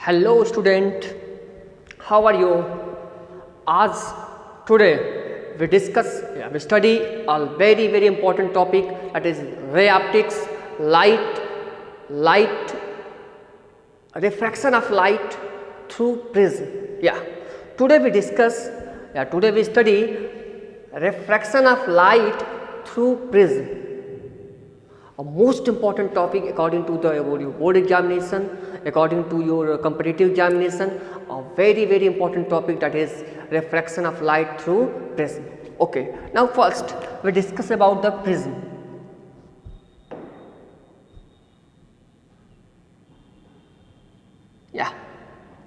Hello student, how are you? As today we study a very important topic, that is ray optics, light refraction of light through prism. Today we study refraction of light through prism, a most important topic according to the board examination, according to your competitive examination, a very important topic, that is refraction of light through prism. Okay, now first we discuss about the prism.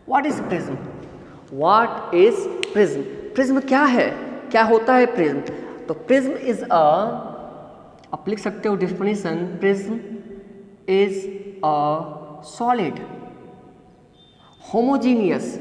What is prism? What is prism? Prism क्या है, क्या होता है prism? तो prism is आप लिख सकते हो definition, prism is a solid homogeneous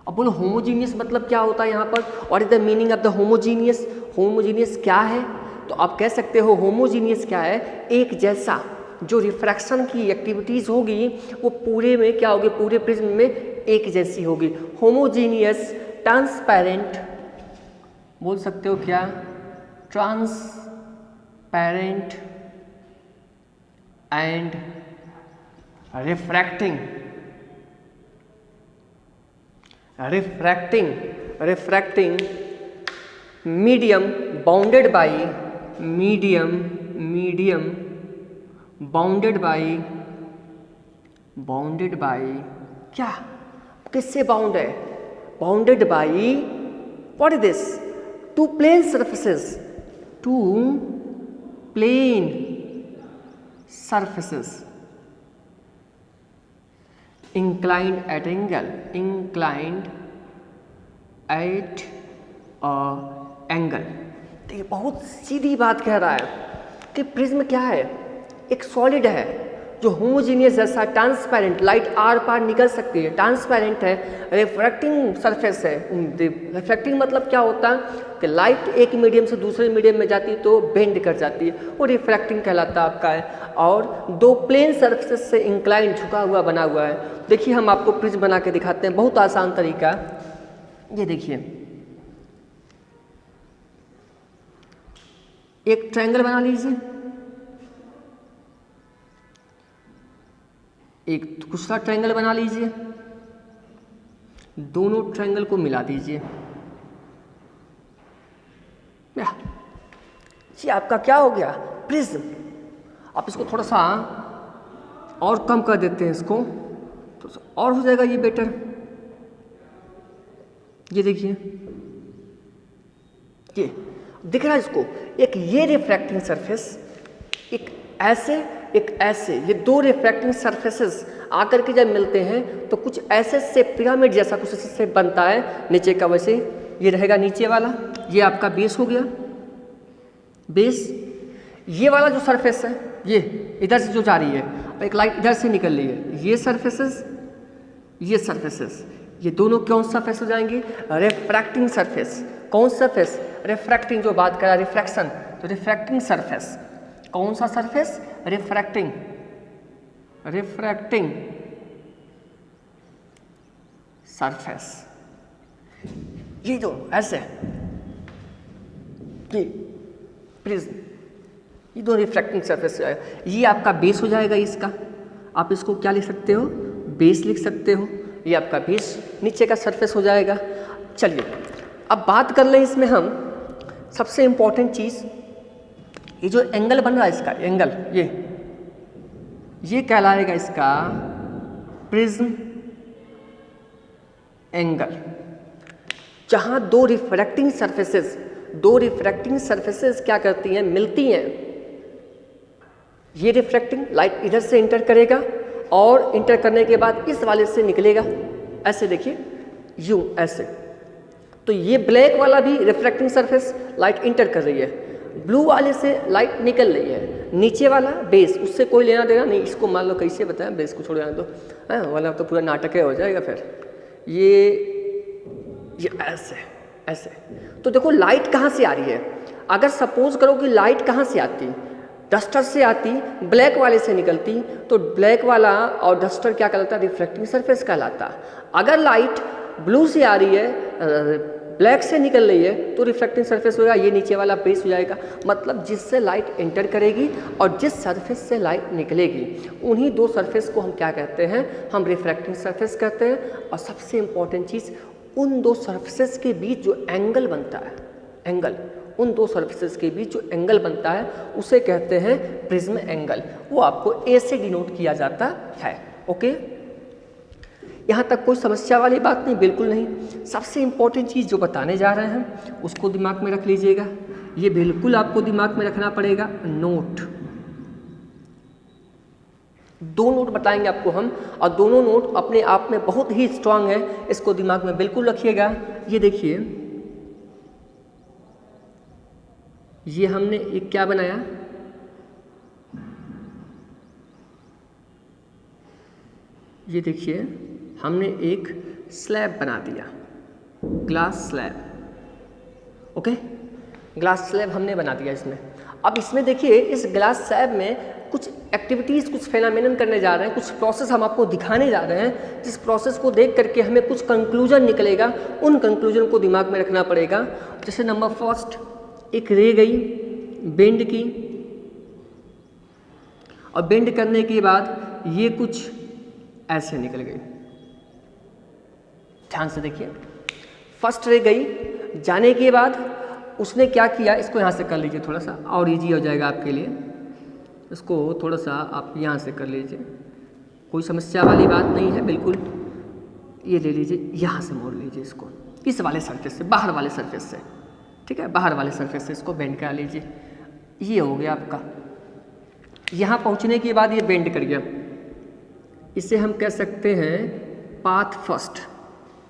अब बोलो होमोजीनियस मतलब क्या होता है यहाँ पर? What is the meaning of the homogeneous? Homogeneous क्या है? तो आप कह सकते हो होमोजीनियस क्या है, एक जैसा। जो रिफ्रैक्शन की एक्टिविटीज़ होगी वो पूरे में क्या होगी, पूरे प्रिज्म में एक जैसी होगी। होमोजीनियस, ट्रांसपेरेंट बोल सकते हो क्या, transparent and refracting medium bounded by क्या, किससे बाउंड है? Bounded by what is this? Two plane surfaces inclined at angle. तो ये बहुत सीधी बात कह रहा है कि प्रिज्म क्या है, एक सॉलिड है जो होमोजीनियस जैसा, ट्रांसपेरेंट, लाइट आर पार निकल सकती है, ट्रांसपेरेंट है, रिफ्रैक्टिंग सरफेस है। रिफ्रैक्टिंग मतलब क्या होता है कि लाइट एक मीडियम से दूसरे मीडियम में जाती है तो बेंड कर जाती है, वो रिफ्रैक्टिंग कहलाता है आपका है। और दो प्लेन सरफेस से इंक्लाइन, झुका हुआ बना हुआ है। देखिए हम आपको प्रिज्म बना के दिखाते हैं, बहुत आसान तरीका। ये देखिए, एक ट्रायंगल बना लीजिए, एक दूसरा ट्रायंगल बना लीजिए, दोनों ट्रायंगल को मिला दीजिए। ये आपका क्या हो गया, प्रिज्म। आप इसको थोड़ा सा और कम कर देते हैं, इसको तो और हो जाएगा ये बेटर। ये देखिए, ये दिख रहा है इसको, एक ये रिफ्रैक्टिंग सरफेस, एक ऐसे, ये दो रिफ्रैक्टिंग सरफेसेस आकर के जब मिलते हैं तो कुछ ऐसे से पिरामिड जैसा कुछ से बनता है नीचे का। वैसे ये रहेगा नीचे वाला, ये आपका बेस हो गया। बेस, ये वाला जो सरफेस है, ये इधर से जो जा रही है, एक लाइट इधर से निकल रही है, ये सरफेसेस, ये दोनों कौन सा सरफेस हो जाएंगे, रिफ्रैक्टिंग सरफेस। कौन सा सरफेस? रिफ्रैक्टिंग, जो बात करा रिफ्रैक्शन, तो रिफ्रैक्टिंग सरफेस। कौन सा सरफेस? Refracting surface. ये जो ऐसे, ये प्रिज्म, ये दो रिफ्रैक्टिंग सरफेस है, ये आपका बेस हो जाएगा इसका। आप इसको क्या लिख सकते हो, बेस लिख सकते हो। ये आपका बेस नीचे का सरफेस हो जाएगा। चलिए अब बात कर लें इसमें हम सबसे इंपॉर्टेंट चीज़, ये जो एंगल बन रहा है इसका एंगल, ये कहलाएगा इसका प्रिज्म एंगल। जहां दो रिफ्रैक्टिंग सरफेसेस क्या करती हैं, मिलती हैं। ये रिफ्रैक्टिंग लाइट इधर से इंटर करेगा और इंटर करने के बाद इस वाले से निकलेगा, ऐसे देखिए, यूं ऐसे। तो ये ब्लैक वाला भी रिफ्रैक्टिंग सरफेस लाइट इंटर कर रही है, ब्लू वाले से लाइट निकल रही है। नीचे वाला बेस, उससे कोई लेना देना नहीं। इसको मान लो कैसे बताएं, बेस को छोड़ जाने दो, वाला तो पूरा नाटक हो जाएगा फिर। ये ऐसे। तो देखो लाइट कहाँ से आ रही है। अगर सपोज करो कि लाइट कहाँ से आती, डस्टर से आती, ब्लैक वाले से निकलती, तो ब्लैक वाला और डस्टर क्या कहलाता है? रिफ्लेक्टिंग सरफेस कहलाता। अगर लाइट ब्लू से आ रही है, ब्लैक से निकल रही है, तो रिफ्लेक्टिंग सरफेस होगा, ये नीचे वाला बेस हो जाएगा। मतलब जिससे लाइट एंटर करेगी और जिस सरफेस से लाइट निकलेगी, उन्हीं दो सरफेस को हम क्या कहते हैं? हम रिफ्रैक्टिंग सरफेस कहते हैं। और सबसे इम्पॉर्टेंट चीज़, उन दो सरफेसेस के बीच जो एंगल बनता है, एंगल, उन दो सरफेसेस के बीच जो एंगल बनता है उसे कहते हैं प्रिज्म एंगल। वो आपको ए से डिनोट किया जाता है। ओके, यहाँ तक कोई समस्या वाली बात नहीं, बिल्कुल नहीं। सबसे इम्पोर्टेंट चीज़ जो बताने जा रहे हैं उसको दिमाग में रख लीजिएगा, ये बिल्कुल आपको दिमाग में रखना पड़ेगा। नोट, दो नोट बताएंगे आपको हम, और दोनों नोट अपने आप में बहुत ही स्ट्रांग है, इसको दिमाग में बिल्कुल रखिएगा। ये देखिए, ये हमने एक क्या बनाया, ये देखिए हमने एक स्लैब बना दिया, glass slab. Okay, glass slab हमने बना दिया इसमें। अब इसमें देखिए, इस ग्लास स्लैब में कुछ एक्टिविटीज़, कुछ फेनामिनन करने जा रहे हैं, कुछ प्रोसेस हम आपको दिखाने जा रहे हैं, जिस प्रोसेस को देख करके हमें कुछ कंक्लूजन निकलेगा, उन कंक्लूजन को दिमाग में रखना पड़ेगा। जैसे नंबर फर्स्ट, एक रे गई, बेंड की, और बेंड करने के बाद ये कुछ ऐसे निकल गई। ध्यान से देखिए, फर्स्ट रे गई, जाने के बाद उसने क्या किया, इसको यहाँ से कर लीजिए, थोड़ा सा और इजी हो जाएगा आपके लिए। इसको थोड़ा सा आप यहाँ से कर लीजिए, कोई समस्या वाली बात नहीं है बिल्कुल। ये ले लीजिए, यहाँ से मोड़ लीजिए इसको, इस वाले सरफेस से, बाहर वाले सरफेस से, ठीक है, बाहर वाले सरफेस से इसको बेंड करा लीजिए। ये हो गया आपका। यहाँ पहुँचने के बाद ये बेंड कर गया, इसे हम कह सकते हैं पाथ फर्स्ट।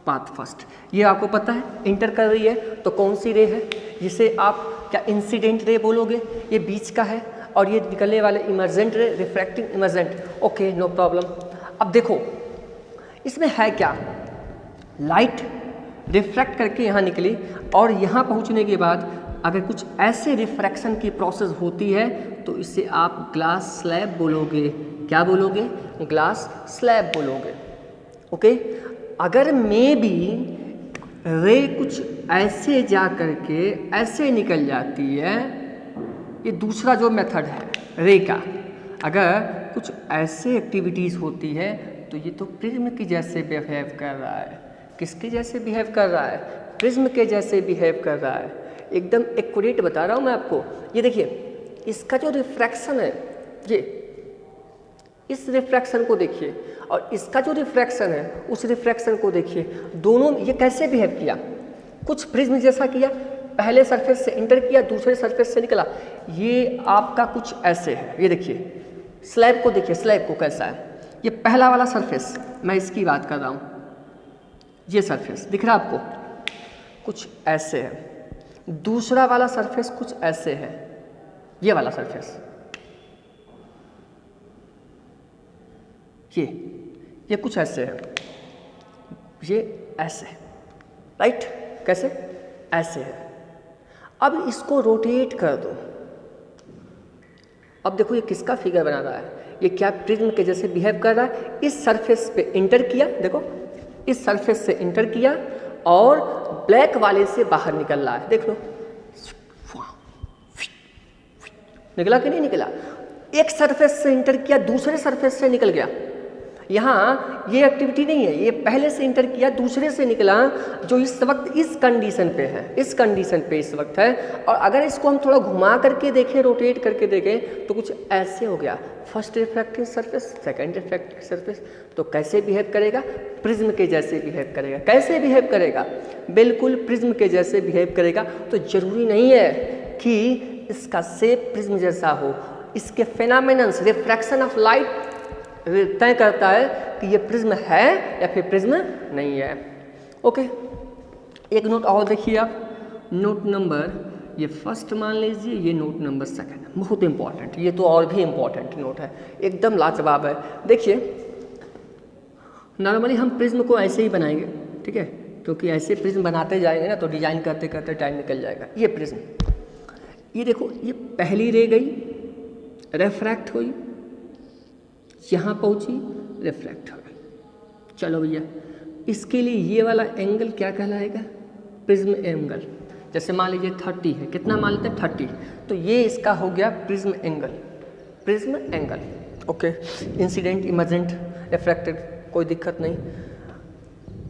पाथ फर्स्ट, ये आपको पता है इंटर कर रही है, तो कौन सी रे है, जिसे आप क्या इंसिडेंट रे बोलोगे, ये बीच का है, और ये निकलने वाले emergent ray, refracting emergent. Okay, no problem. अब देखो इसमें है क्या, लाइट रिफ्रैक्ट करके यहाँ निकली, और यहाँ पहुँचने के बाद अगर कुछ ऐसे रिफ्रैक्शन की प्रोसेस होती है तो इसे आप ग्लास स्लैब बोलोगे। क्या बोलोगे? ग्लास स्लैब बोलोगे। ओके, अगर मे बी रे कुछ ऐसे जा करके ऐसे निकल जाती है, ये दूसरा जो मेथड है रे का, अगर कुछ ऐसे एक्टिविटीज़ होती है तो ये तो प्रिज्म की जैसे बिहेव कर रहा है। किसके जैसे बिहेव कर रहा है? प्रिज्म के जैसे बिहेव कर रहा है। एकदम एक्यूरेट बता रहा हूँ मैं आपको। ये देखिए, इसका जो रिफ्रैक्शन है, ये इस रिफ्रैक्शन को देखिए, और इसका जो रिफ्रैक्शन है उस रिफ्रैक्शन को देखिए, दोनों ये कैसे बिहेव किया? कुछ प्रिज्म जैसा किया, पहले सरफेस से इंटर किया, दूसरे सरफेस से निकला। ये आपका कुछ ऐसे है। ये देखिए स्लैब को देखिए, स्लैब को कैसा है। ये पहला वाला सरफेस, मैं इसकी बात कर रहा हूँ, ये सरफेस दिख रहा है आपको, कुछ ऐसे है। दूसरा वाला सरफेस कुछ ऐसे है, ये वाला सरफेस, ये कुछ ऐसे है, ये ऐसे, राइट? कैसे? ऐसे है। अब इसको रोटेट कर दो। अब देखो ये किसका फिगर बना रहा है? ये क्या प्रिज्म के जैसे बिहेव कर रहा है? इस सरफेस पे इंटर किया, देखो इस सरफेस से इंटर किया और ब्लैक वाले से बाहर निकल रहा है। देख लो, निकला कि नहीं निकला? एक सरफेस से इंटर किया, दूसरे सरफेस से निकल गया। यहाँ ये एक्टिविटी नहीं है, ये पहले से इंटर किया, दूसरे से निकला, जो इस वक्त इस कंडीशन पे है, इस कंडीशन पे इस वक्त है। और अगर इसको हम थोड़ा घुमा करके देखें, रोटेट करके देखें, तो कुछ ऐसे हो गया। First refracting surface, second refracting surface. तो कैसे बिहेव करेगा? प्रिज्म के जैसे बिहेव करेगा। कैसे बिहेव करेगा? बिल्कुल प्रिज्म के जैसे बिहेव करेगा। तो जरूरी नहीं है कि इसका शेप प्रिज्म जैसा हो, इसके फेनामिनन्स, रिफ्रैक्शन ऑफ लाइट तय करता है कि ये प्रिज्म है या फिर प्रिज्म नहीं है। ओके, एक नोट और देखिए आप, नोट नंबर, ये फर्स्ट मान लीजिए, ये नोट नंबर सेकंड, बहुत इंपॉर्टेंट, ये तो और भी इंपॉर्टेंट नोट है, एकदम लाजवाब है। देखिए, नॉर्मली हम प्रिज्म को ऐसे ही बनाएंगे, ठीक है, क्योंकि ऐसे प्रिज्म बनाते जाएंगे ना तो डिजाइन करते करते टाइम निकल जाएगा। ये प्रिज्म, ये देखो, ये पहली रे गई, रिफ्रैक्ट हुई, यहाँ पहुँची, रिफ्रैक्ट हो गई। चलो भैया, इसके लिए ये वाला एंगल क्या कहलाएगा? Prism angle. जैसे मान लीजिए 30 है, कितना मान लेते हैं 30, तो ये इसका हो गया prism angle, prism angle. Okay, incident, emergent, refracted, कोई दिक्कत नहीं।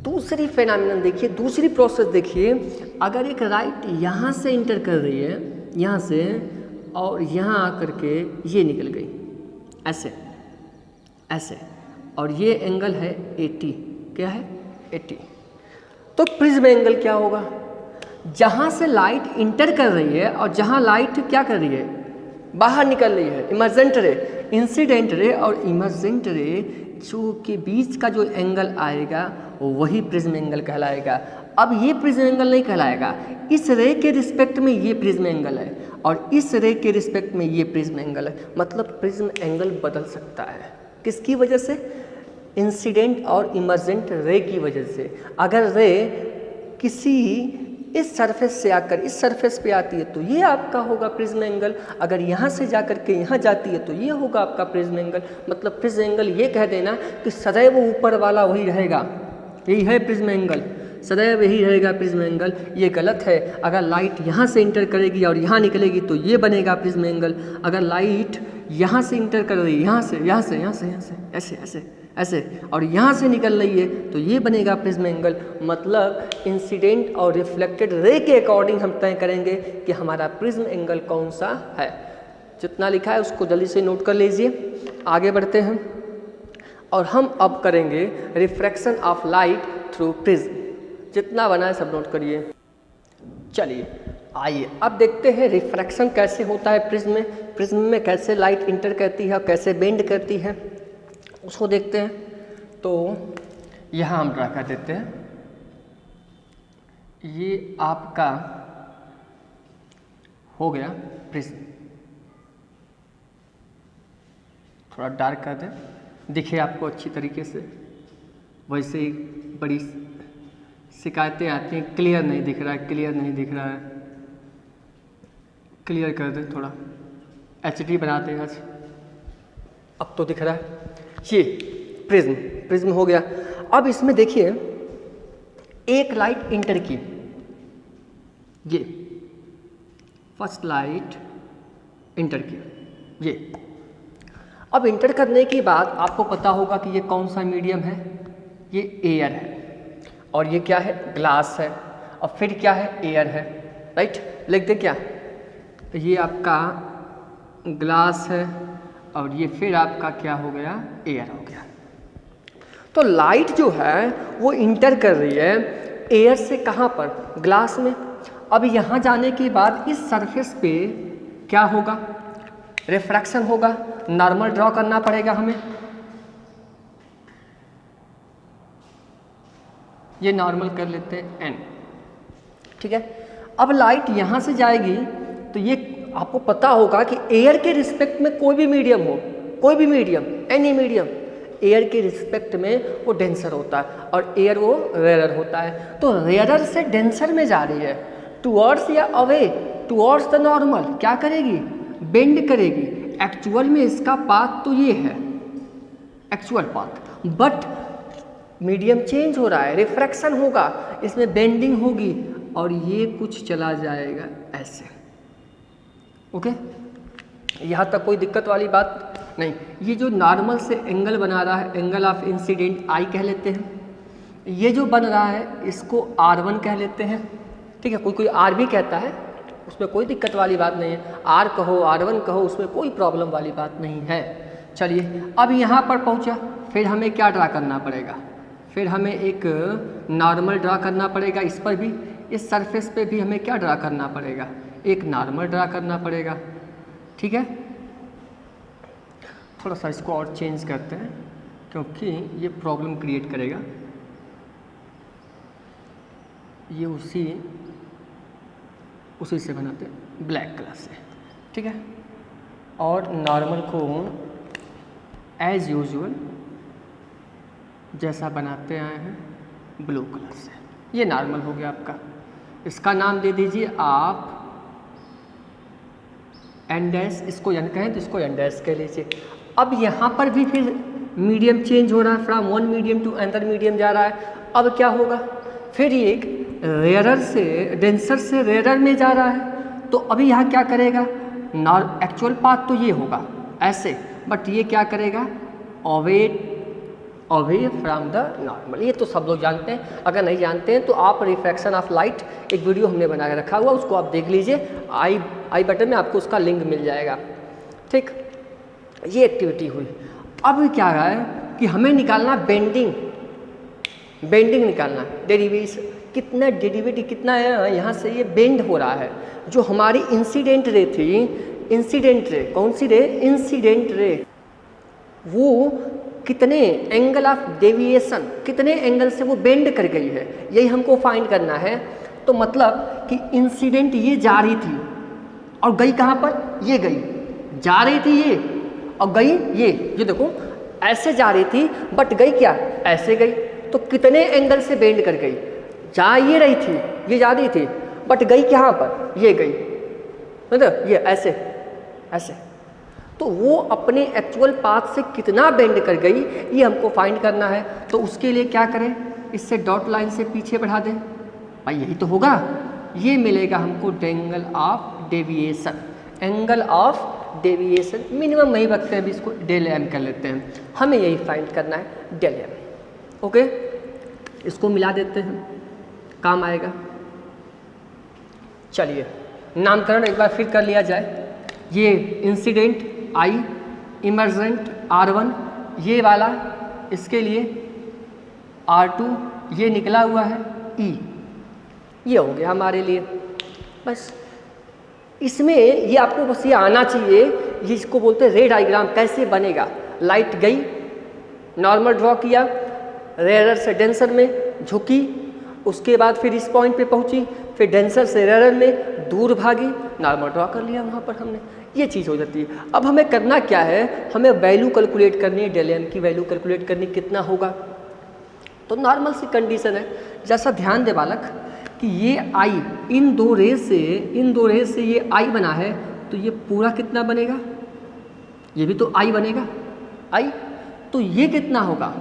दूसरी फेनोमेनन देखिए, दूसरी प्रोसेस देखिए, अगर एक लाइट यहाँ से इंटर कर रही है, यहाँ से, और यहाँ आकर के ये निकल गई ऐसे ऐसे, और ये एंगल है 80, क्या है 80, तो प्रिज्म एंगल क्या होगा? जहाँ से लाइट इंटर कर रही है और जहाँ लाइट क्या कर रही है, बाहर निकल रही है, इमर्जेंट रे, इंसिडेंट रे और इमर्जेंट रे जो के बीच का जो एंगल आएगा वही प्रिज्म एंगल कहलाएगा। अब ये प्रिज्म एंगल नहीं कहलाएगा, इस रे के रिस्पेक्ट में ये प्रिज्म एंगल है और इस रे के रिस्पेक्ट में ये प्रिज्म एंगल है। मतलब प्रिज्म एंगल बदल सकता है, किसकी वजह से? इंसिडेंट और इमर्जेंट रे की वजह से। अगर रे किसी इस सरफेस से आकर इस सरफेस पे आती है तो ये आपका होगा प्रिज्म एंगल, अगर यहाँ से जाकर के यहाँ जाती है तो ये होगा आपका प्रिज्म एंगल। मतलब प्रिज्म एंगल ये कह देना कि सदैव ऊपर वाला वही रहेगा, यही है प्रिज्म एंगल, सदैव यही रहेगा प्रिज्म एंगल। ये गलत है, अगर लाइट यहाँ से इंटर करेगी और यहाँ निकलेगी तो ये बनेगा प्रिज्म एंगल। अगर लाइट यहाँ से इंटर कर रही है, यहाँ से यहाँ से यहाँ से यहाँ से ऐसे ऐसे ऐसे, और यहाँ से निकल रही है तो ये बनेगा प्रिज्म एंगल। मतलब इंसिडेंट और रिफ्लेक्टेड रे के अकॉर्डिंग हम तय करेंगे कि हमारा प्रिज्म एंगल कौन सा है। जितना लिखा है उसको जल्दी से नोट कर लीजिए। आगे बढ़ते हैं और हम अब करेंगे refraction of light through prism. जितना बना है सब नोट करिए। चलिए आइए अब देखते हैं रिफ्रैक्शन कैसे होता है प्रिज्म में, प्रिज्म में कैसे लाइट इंटर करती है और कैसे बेंड करती है, उसको देखते हैं। तो यहाँ हम ड्रा कर देते हैं, ये आपका हो गया प्रिज्म। थोड़ा डार्क कर दें, दिखे आपको अच्छी तरीके से। वैसे ही बड़ी शिकायतें आती हैं, क्लियर नहीं दिख रहा है, क्लियर नहीं दिख रहा है, क्लियर कर दें थोड़ा, HD बनाते हैं आज। अब तो दिख रहा है। ये प्रिज्म, प्रिज्म हो गया। अब इसमें देखिए एक लाइट इंटर की, ये फर्स्ट लाइट इंटर की, ये अब इंटर करने के बाद आपको पता होगा कि ये कौन सा मीडियम है, ये एयर है, और ये क्या है, ग्लास है, और फिर क्या है, एयर है, राइट। लिख दे क्या, ये आपका ग्लास है और ये फिर आपका क्या हो गया, एयर हो गया। तो लाइट जो है वो इंटर कर रही है एयर से, कहाँ पर, ग्लास में। अब यहाँ जाने के बाद इस सरफेस पे क्या होगा, रिफ्रैक्शन होगा। नॉर्मल ड्रॉ करना पड़ेगा हमें, ये नॉर्मल कर लेते हैं n, ठीक है। अब लाइट यहाँ से जाएगी तो ये आपको पता होगा कि एयर के रिस्पेक्ट में कोई भी मीडियम हो, कोई भी मीडियम, एनी मीडियम, एयर के रिस्पेक्ट में वो डेंसर होता है और एयर वो रेयर होता है। तो रेयरर से डेंसर में जा रही है, टुवर्ड्स या अवे, टुवर्ड्स द नॉर्मल, क्या करेगी, बेंड करेगी। एक्चुअल में इसका पाथ तो ये है, actual path, but medium change हो रहा है, रिफ्रैक्शन होगा, इसमें बेंडिंग होगी और ये कुछ चला जाएगा ऐसे। ओके, यहाँ तक कोई दिक्कत वाली बात नहीं। ये जो नॉर्मल से एंगल बना रहा है, एंगल ऑफ इंसिडेंट आई कह लेते हैं। ये जो बन रहा है इसको R1 कह लेते हैं, ठीक है। कोई कोई R भी कहता है, उसमें कोई दिक्कत वाली बात नहीं है, R कहो R1 कहो, उसमें कोई प्रॉब्लम वाली बात नहीं है। चलिए अब यहाँ पर पहुँचा, फिर हमें क्या ड्रा करना पड़ेगा, फिर हमें एक नॉर्मल ड्रा करना पड़ेगा। इस पर भी, इस सरफेस पे भी हमें क्या ड्रा करना पड़ेगा, एक नॉर्मल ड्रा करना पड़ेगा, ठीक है। थोड़ा सा इसको और चेंज करते हैं क्योंकि ये प्रॉब्लम क्रिएट करेगा। ये उसी से बनाते हैं, ब्लैक कलर से, ठीक है। और नॉर्मल को एज यूजुअल जैसा बनाते आए हैं, ब्लू कलर से। ये नॉर्मल हो गया आपका। इसका नाम दे दीजिए आप एन डैश, इसको एन कहें तो इसको एन डैश कह लीजिए। अब यहाँ पर भी फिर मीडियम चेंज हो रहा है, from one medium to another medium जा रहा है। अब क्या होगा, फिर ये एक रेयरर से डेंसर से रेयरर में जा रहा है, तो अभी यहाँ क्या करेगा, एक्चुअल पाथ तो ये होगा ऐसे, बट ये क्या करेगा, अवे फ्रॉम द नॉर्मल। ये तो सब लोग जानते हैं, अगर नहीं जानते हैं तो आप रिफ्रैक्शन ऑफ लाइट एक वीडियो हमने बना के रखा हुआ, उसको आप देख लीजिए, आई बटन में आपको उसका लिंक मिल जाएगा। ठीक, ये एक्टिविटी हुई। अब क्या रहा है कि हमें निकालना बेंडिंग निकालना, डेरिवेशन कितना, डेरिवेटिव कितना है, यहाँ से ये बेंड हो रहा है। जो हमारी इंसिडेंट रे थी, इंसिडेंट रे कौन सी रे, इंसिडेंट रे, वो कितने एंगल ऑफ डेविएशन, कितने एंगल से वो बेंड कर गई है, यही हमको फाइंड करना है। तो मतलब कि इंसिडेंट ये जा रही थी और गई कहाँ पर, ये गई, जा रही थी ये और गई ये देखो ऐसे जा रही थी, बट गई क्या, ऐसे गई। तो कितने एंगल से बेंड कर गई, जा ये रही थी, ये जा रही थी, बट गई कहाँ पर, ये गई, मतलब ये ऐसे ऐसे। तो वो अपने एक्चुअल पाथ से कितना बेंड कर गई, ये हमको फाइंड करना है। तो उसके लिए क्या करें, इससे डॉट लाइन से पीछे बढ़ा दें, भाई यही तो होगा, ये मिलेगा हमको angle of deviation, angle of deviation minimum वही रखते हैं, अभी इसको डेल एम कर लेते हैं, हमें यही फाइंड करना है, डेल एम। ओके, इसको मिला देते हैं, काम आएगा। चलिए नामकरण एक बार फिर कर लिया जाए। ये इंसिडेंट आई, इमर्जेंट R1, ये वाला इसके लिए R2, ये निकला हुआ है E, ये हो गया हमारे लिए। बस इसमें ये आपको बस ये आना चाहिए, ये इसको बोलते हैं रे डायग्राम कैसे बनेगा। लाइट गई, नॉर्मल ड्रॉ किया, रेयरर से डेंसर में झुकी, उसके बाद फिर इस पॉइंट पे पहुंची, फिर डेंसर से रेयरर में दूर भागी, नॉर्मल ड्रॉ कर लिया वहाँ पर हमने, ये चीज़ हो जाती है। अब हमें करना क्या है, हमें वैल्यू कैलकुलेट करनी है, डेल एम की वैल्यू कैलकुलेट करनी, कितना होगा। तो नॉर्मल सी कंडीशन है, जैसा ध्यान दे बालक कि ये आई इन दो रे से ये आई बना है, तो ये पूरा कितना बनेगा, ये भी तो आई बनेगा, आई, तो ये कितना होगा,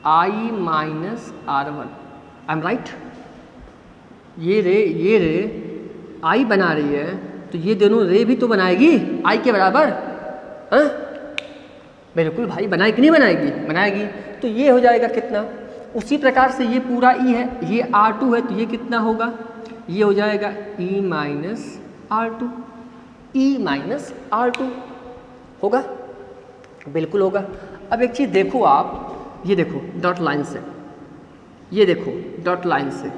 I minus R1, I am right. ये रे आई बना रही है, तो ये दोनों रे भी तो बनाएगी आई के बराबर, हाँ बिल्कुल भाई, बनाएगी नहीं बनाएगी। तो ये हो जाएगा कितना, उसी प्रकार से ये पूरा ई है, ये R2 है, तो ये कितना होगा, ये हो जाएगा E minus R2, E minus R2 होगा, बिल्कुल होगा। अब एक चीज़ देखो आप, ये देखो डॉट लाइन से, ये देखो डॉट लाइन से,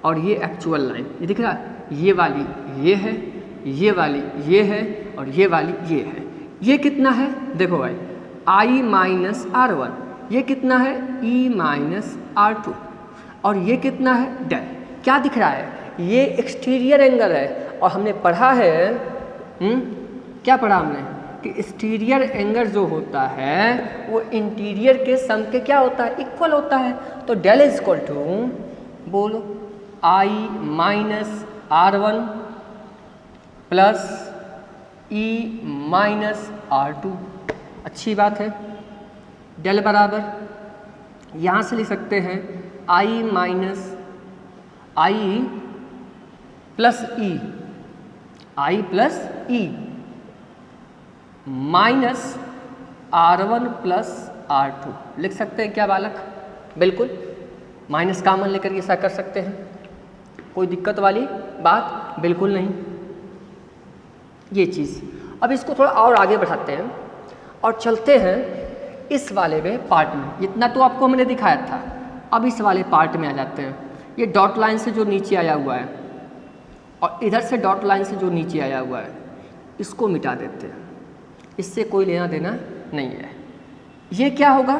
और ये एक्चुअल लाइन, ये दिख रहा है, ये वाली ये है, ये वाली ये है, और ये वाली ये है। ये कितना है, देखो भाई, I माइनस R1, ये कितना है, E माइनस R2, और ये कितना है, डेल। क्या दिख रहा है, ये एक्सटीरियर एंगल है, और हमने पढ़ा है, क्या पढ़ा हमने, कि एक्सटीरियर एंगल जो होता है वो इंटीरियर के सम के क्या होता है, इक्वल होता है। तो डेल इज इक्वल टू, बोलो, I minus R1 plus E minus R2। अच्छी बात है, डेल बराबर यहाँ से लिख सकते हैं I minus I plus E, I plus E minus R1 plus R2 लिख सकते हैं क्या बालक, बिल्कुल, माइनस कॉमन लेकर के ऐसा कर सकते हैं, कोई दिक्कत वाली बात बिल्कुल नहीं। ये चीज़, अब इसको थोड़ा और आगे बढ़ाते हैं और चलते हैं इस वाले में पार्ट में। इतना तो आपको हमने दिखाया था, अब इस वाले पार्ट में आ जाते हैं। ये डॉट लाइन से जो नीचे आया हुआ है और इधर से डॉट लाइन से जो नीचे आया हुआ है, इसको मिटा देते हैं, इससे कोई लेना देना नहीं है। ये क्या होगा,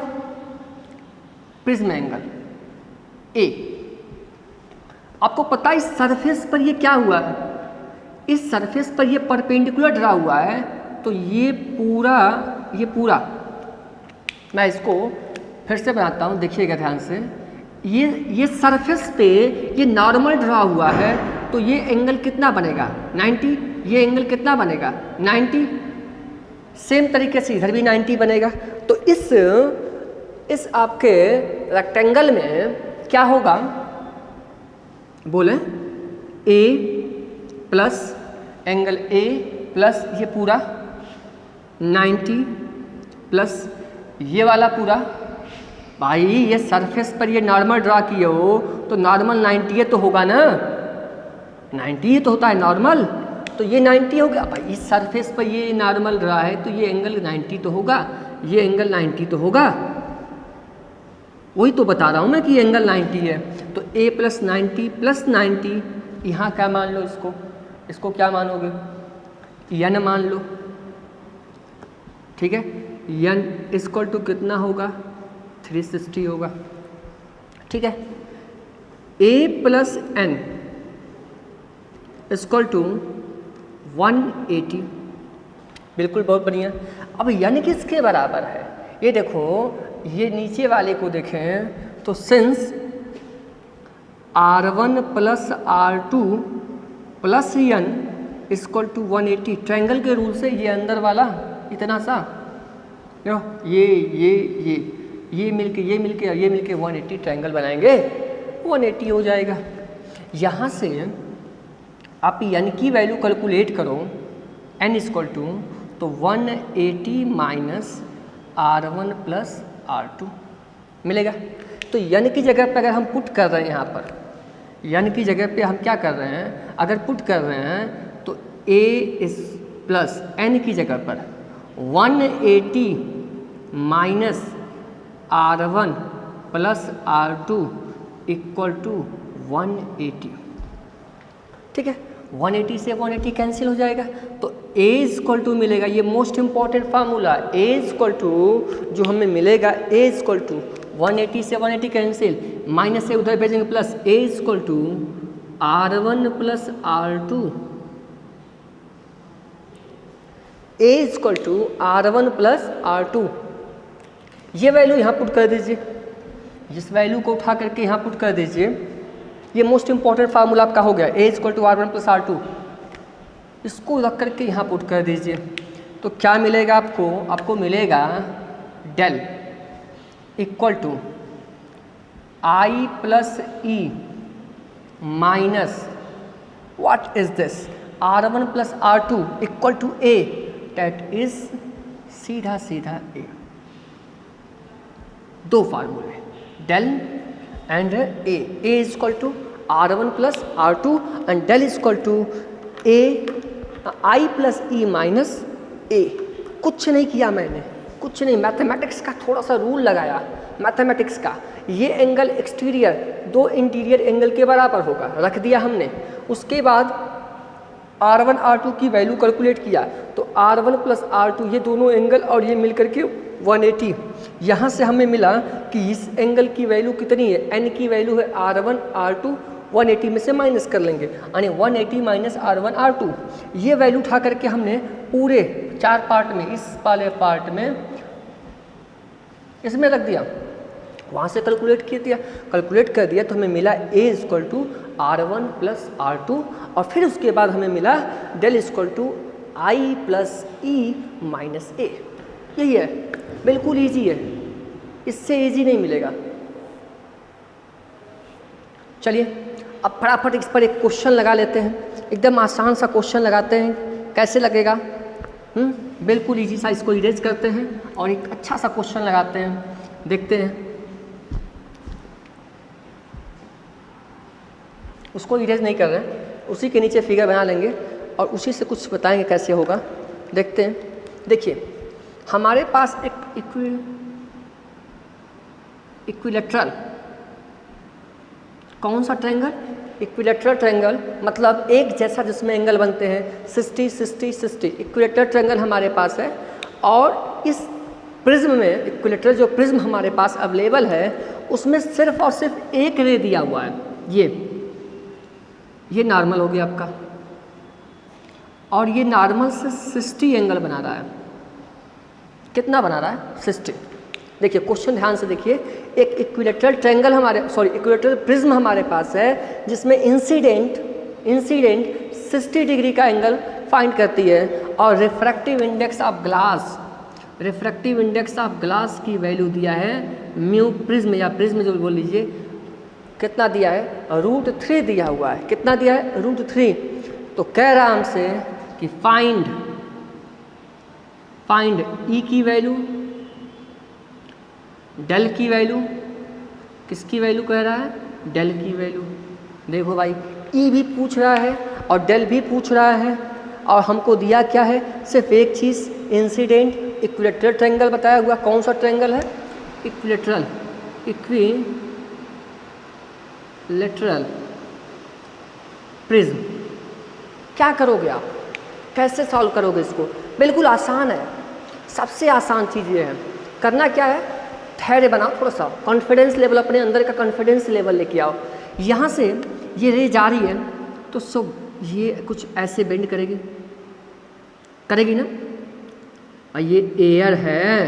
प्रिज्म एंगल ए। आपको पता है इस सरफेस पर ये क्या हुआ है, इस सरफेस पर ये परपेंडिकुलर ड्रा हुआ है, तो ये पूरा मैं इसको फिर से बनाता हूँ, देखिएगा ध्यान से। ये सरफेस पे ये नॉर्मल ड्रा हुआ है, तो ये एंगल कितना बनेगा, 90। ये एंगल कितना बनेगा 90। सेम तरीके से इधर भी 90 बनेगा। तो इस आपके रेक्टेंगल में क्या होगा बोले, ए प्लस एंगल ए प्लस ये पूरा 90 प्लस ये वाला पूरा। भाई ये सरफेस पर ये नॉर्मल ड्रा किए हो तो नॉर्मल 90 तो होगा ना, 90 तो होता है नॉर्मल, तो ये 90 हो गया। भाई इस सरफेस पर ये नॉर्मल ड्रा है तो ये एंगल 90 तो होगा, ये एंगल 90 तो होगा। वही तो बता रहा हूँ मैं कि एंगल 90 है। तो a प्लस 90 प्लस 90, यहाँ क्या मान लो, इसको क्या मानोगे, n मान लो, ठीक है। n इक्वल टू कितना होगा 360 होगा, ठीक है। a plus n equal to 180, बिल्कुल बहुत बढ़िया। अब n किसके बराबर है, ये देखो, ये नीचे वाले को देखें तो since R1 plus R2 plus n equal to 180, triangle के रूल से ये अंदर वाला इतना सा, ये मिलके और ये मिलके 180 ट्रायंगल बनाएंगे, 180 हो जाएगा। यहाँ से आप n की वैल्यू कैलकुलेट करो, n इक्वल टू तो 180 माइनस R1 प्लस R2 मिलेगा। तो n की जगह पे अगर हम पुट कर रहे हैं, यहाँ पर n की जगह पे हम क्या कर रहे हैं, अगर पुट कर रहे हैं तो a इस प्लस n की जगह पर 180 minus R1 plus R2 equal to 180, ठीक है। 180 से 180 कैंसिल हो जाएगा तो a इक्वल टू मिलेगा, ये most important formula, a equal to जो हमें मिलेगा a इक्वल टू 180 से 180 कैंसिल, माइनस से उधर भेजेंगे plus, a equal to R1 plus R2, a equal to R1 plus R2। ये वैल्यू यहाँ पुट कर दीजिए, इस वैल्यू को उठा करके यहाँ पुट कर दीजिए, ये मोस्ट इंपॉर्टेंट फार्मूला आपका हो गया, a equal to R1 plus R2। इसको रख करके यहाँ पुट कर दीजिए तो क्या मिलेगा आपको, आपको मिलेगा del equal to I plus E minus what is this R1 plus R2 equal to A, that is सीधा सीधा A। दो फार्मूले del and A is equal to R1 plus R2 and del is equal to A I plus E minus A। कुछ नहीं किया मैंने, कुछ नहीं, मैथमेटिक्स का थोड़ा सा रूल लगाया, मैथमेटिक्स का, ये एंगल एक्सटीरियर दो इंटीरियर एंगल के बराबर होगा, रख दिया हमने। उसके बाद R1 R2 की वैल्यू कैलकुलेट किया तो R1 प्लस R2 ये दोनों एंगल और ये मिलकर के 180। यहाँ से हमें मिला कि इस एंगल की वैल्यू कितनी है, n की वैल्यू है R1 R2, 180 में से माइनस कर लेंगे, यानी 180 माइनस R1 R2। ये वैल्यू उठा करके हमने पूरे 4 पार्ट में, इस वाले पार्ट में इसमें रख दिया, वहाँ से कैलकुलेट कर दिया तो हमें मिला a equal to R1 plus R2 और फिर उसके बाद हमें मिला del equal to I plus E minus A। यही है, बिल्कुल इजी है, इससे इजी नहीं मिलेगा। चलिए अब फटाफट इस पर एक क्वेश्चन लगा लेते हैं, एकदम आसान सा क्वेश्चन लगाते हैं, कैसे लगेगा, बिल्कुल इजी सा। इसको इरेज करते हैं और एक अच्छा सा क्वेश्चन लगाते हैं, देखते हैं। उसको इरेज नहीं कर रहे हैं, उसी के नीचे फिगर बना लेंगे और उसी से कुछ बताएंगे कैसे होगा, देखते हैं। देखिए हमारे पास एक इक्विलैटरल, कौन सा ट्रायंगल, इक्विलैटरल ट्रायंगल, मतलब एक जैसा जिसमें एंगल बनते हैं 60 60 60, इक्विलैटरल ट्रायंगल हमारे पास है। और इस प्रिज्म में, इक्विलैटरल जो प्रिज्म हमारे पास अवेलेबल है उसमें सिर्फ और सिर्फ एक रे दिया हुआ है, ये नॉर्मल हो गया आपका, और ये नॉर्मल से 60 एंगल बना रहा है। कितना बना रहा है 60। देखिए क्वेश्चन ध्यान से देखिए, एक इक्विलैटरल ट्रायंगल इक्विलैटरल प्रिज्म हमारे पास है जिसमें इंसिडेंट 60 डिग्री का एंगल फाइंड करती है। और refractive index of glass, refractive index of glass की वैल्यू दिया है म्यू प्रिज्म, या प्रिज्म जो बोल लीजिए, कितना दिया है, √3 दिया हुआ है। कितना दिया है, √3। तो कह रहा हमसे कि फाइंड ई की वैल्यू, डेल की वैल्यू, किसकी वैल्यू कह रहा है, डेल की वैल्यू। देखो भाई, ई भी पूछ रहा है और डेल भी पूछ रहा है, और हमको दिया क्या है, सिर्फ एक चीज़, इंसिडेंट इक्विलेटरल ट्रायंगल बताया हुआ। कौन सा ट्रायंगल है, इक्विलेटरल प्रिज्म। क्या करोगे आप, कैसे सॉल्व करोगे इसको, बिल्कुल आसान है, सबसे आसान चीज़ ये है। करना क्या है, ठहरे बनाओ, थोड़ा सा कॉन्फिडेंस लेवल, अपने अंदर का कॉन्फिडेंस लेवल लेके आओ। यहाँ से ये रे जा रही है तो सब ये कुछ ऐसे बेंड करेगी ना, और ये एयर है,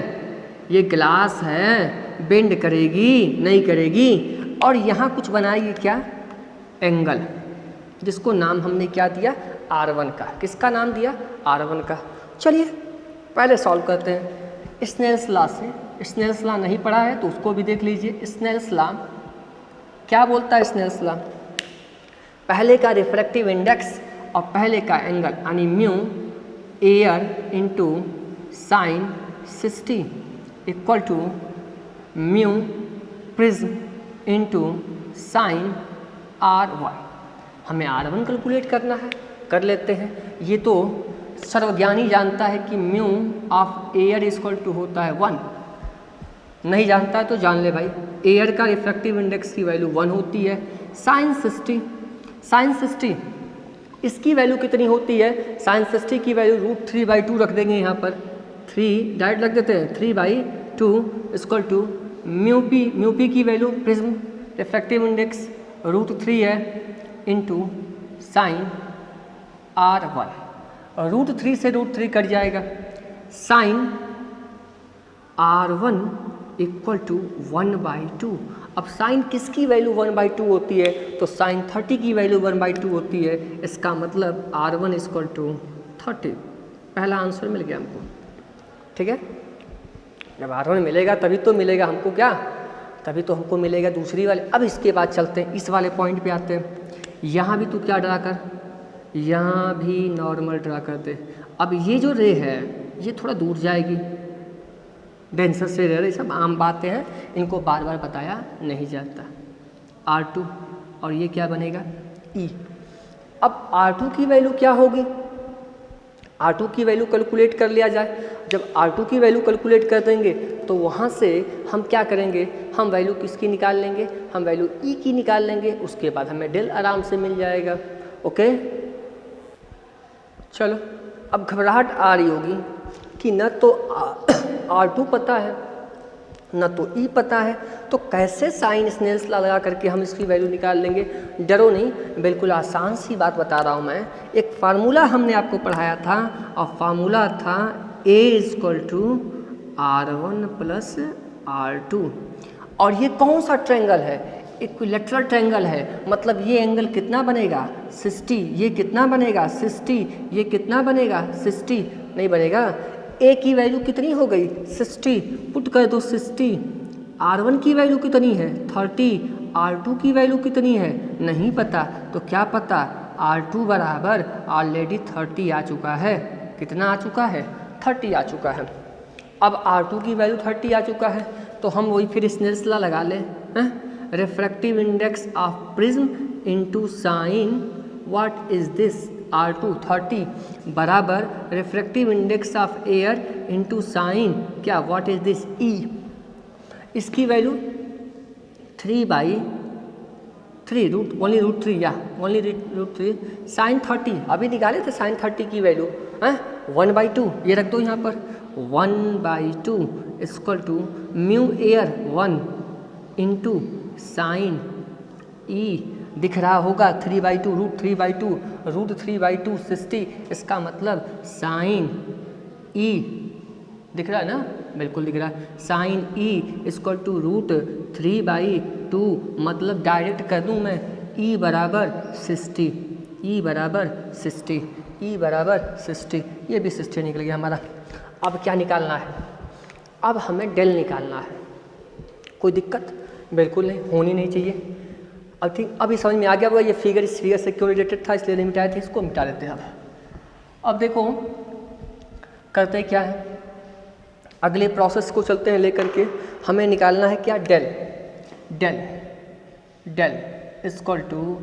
ये ग्लास है, बेंड करेगी नहीं करेगी। और यहाँ कुछ बनाएगी क्या, एंगल, जिसको नाम हमने क्या दिया, R1 का। किसका नाम दिया, R1 का। चलिए पहले सॉल्व करते हैं स्नेल्स लॉ से। स्नेल्स लॉ नहीं पढ़ा है तो उसको भी देख लीजिए। स्नेल्स लॉ क्या बोलता है, स्नेल्स लॉ पहले का रिफ्रैक्टिव इंडेक्स और पहले का एंगल, यानी mu air into sine 60 equal to mu prism into sine R1। हमें R1 कैलकुलेट करना है, कर लेते हैं। ये तो सर्वज्ञानी जानता है कि mu of air equal to होता है 1। नहीं जानता है तो जान ले भाई, एयर का रिफ्रैक्टिव इंडेक्स की वैल्यू 1 होती है। साइन 60 इसकी वैल्यू कितनी होती है, साइन 60 की वैल्यू √3/2 रख देंगे यहाँ पर, 3 डायरेक्ट रख देते हैं, 3/2 इक्वल टू म्यू पी की वैल्यू प्रिज्म रिफ्रैक्टिव इंडेक्स √3 है इंटू साइन R1। √3 से √3 कट जाएगा, साइन R1 इक्वल टू 1/2। अब साइन किसकी वैल्यू 1/2 होती है, तो साइन 30 की वैल्यू 1/2 होती है। इसका मतलब R1 इक्वल टू 30। पहला आंसर मिल गया हमको, ठीक है। जब R1 मिलेगा तभी तो मिलेगा हमको क्या, तभी तो हमको मिलेगा दूसरी वाले। अब इसके बाद चलते हैं, इस वाले पॉइंट पे आते हैं। यहाँ भी तू क्या ड्रा कर, यहाँ भी नॉर्मल ड्रा कर दे। अब ये जो रे है ये थोड़ा दूर जाएगी, डेंसर से रे, ये सब आम बातें हैं, इनको बार बार बताया नहीं जाता। R2 और ये क्या बनेगा, E। अब R2 की वैल्यू क्या होगी, R2 की वैल्यू कैलकुलेट कर लिया जाए। जब R2 की वैल्यू कैलकुलेट कर देंगे तो वहाँ से हम क्या करेंगे, हम वैल्यू किसकी निकाल लेंगे, हम वैल्यू E की निकाल लेंगे। उसके बाद हमें डेल आराम से मिल जाएगा। ओके, चलो अब घबराहट आ रही होगी कि न तो R2 पता है न तो E पता है, तो कैसे साइन स्नेल्स लॉ लगा करके हम इसकी वैल्यू निकाल लेंगे। डरो नहीं, बिल्कुल आसान सी बात बता रहा हूँ मैं। एक फार्मूला हमने आपको पढ़ाया था और फार्मूला था A equal to R1 plus R2। और ये कौन सा ट्रायंगल है, इक्विलेटरल ट्रायंगल है, मतलब ये एंगल कितना बनेगा 60, ये कितना बनेगा 60, ये कितना बनेगा 60 नहीं बनेगा। A की वैल्यू कितनी हो गई 60, पुट कर दो 60। R1 की वैल्यू कितनी है 30, R2 की वैल्यू कितनी है नहीं पता, तो क्या पता R2 बराबर ऑलरेडी 30 आ चुका है। कितना आ चुका है 30 आ चुका है। अब R2 की वैल्यू 30 आ चुका है तो हम वही फिर स्नेल्स लॉ लगा लें, refractive index of prism into sine what is this R2 30 बराबर refractive index of air into sine क्या व्हाट इज दिस E। इसकी वैल्यू 3/3 ओनली √3 या ओनली √3 साइन 30 अभी निकाले थे। साइन 30 की वैल्यू 1/2 ये रख दो यहाँ पर, 1/2 equal to mu air 1 into sine E दिख रहा होगा 3/2 √3/2 √3/2 60। इसका मतलब साइन E दिख रहा है ना, बिल्कुल दिख रहा है। साइन E इक्वल टू √3/2 मतलब डायरेक्ट कर दूं मैं E बराबर 60, E बराबर 60। ई बराबर 60, ये भी 60 निकल गया हमारा। अब क्या निकालना है? अब हमें डेल निकालना है। कोई दिक्कत बिल्कुल नहीं, होनी नहीं चाहिए। आई थिंक अभी समझ में आ गया होगा ये फिगर इस फिगर से क्यों रिलेटेड था, इसलिए नहीं मिटाए थे, इसको मिटा देते हैं। अब देखो करते क्या है, अगले प्रोसेस को चलते हैं लेकर के। हमें निकालना है क्या? Del. Del del equal to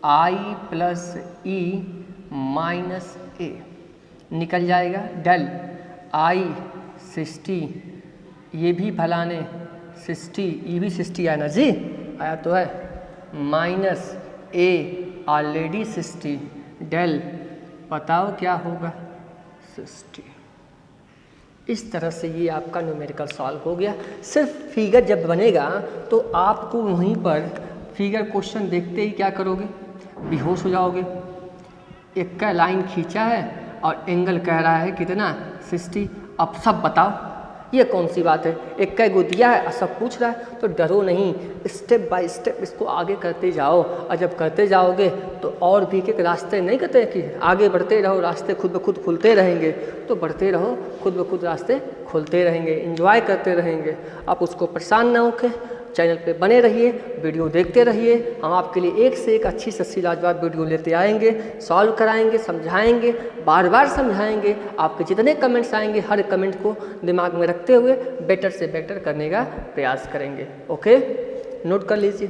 I plus E minus A, निकल जाएगा डेल आई 60, ये भी भलाने 60, ये भी 60 आया ना जी, आया तो है, माइनस ए ऑलरेडी 60, डेल बताओ क्या होगा? 60। इस तरह से ये आपका न्यूमेरिकल सॉल्व हो गया। सिर्फ फिगर जब बनेगा तो आपको वहीं पर फिगर क्वेश्चन देखते ही क्या करोगे? बेहोश हो जाओगे। एक का लाइन खींचा है और एंगल कह रहा है कितना? 60। अब सब बताओ ये कौन सी बात है? एक का गो दिया है और सब पूछ रहा है, तो डरो नहीं, स्टेप बाय स्टेप इसको आगे करते जाओ। और जब करते जाओगे तो और भी एक रास्ते नहीं कहते कि आगे बढ़ते रहो, रास्ते खुद ब खुद खुलते रहेंगे, तो बढ़ते रहो, खुद ब खुद रास्ते खुलते रहेंगे, एंजॉय करते रहेंगे। आप उसको परेशान ना होके चैनल पे बने रहिए, वीडियो देखते रहिए। हम आपके लिए एक से एक अच्छी से अच्छी लाजवाब वीडियो लेते आएंगे, सॉल्व कराएंगे, समझाएंगे, बार बार समझाएंगे। आपके जितने कमेंट्स आएंगे हर कमेंट को दिमाग में रखते हुए बेटर से बेटर करने का प्रयास करेंगे। ओके, नोट कर लीजिए।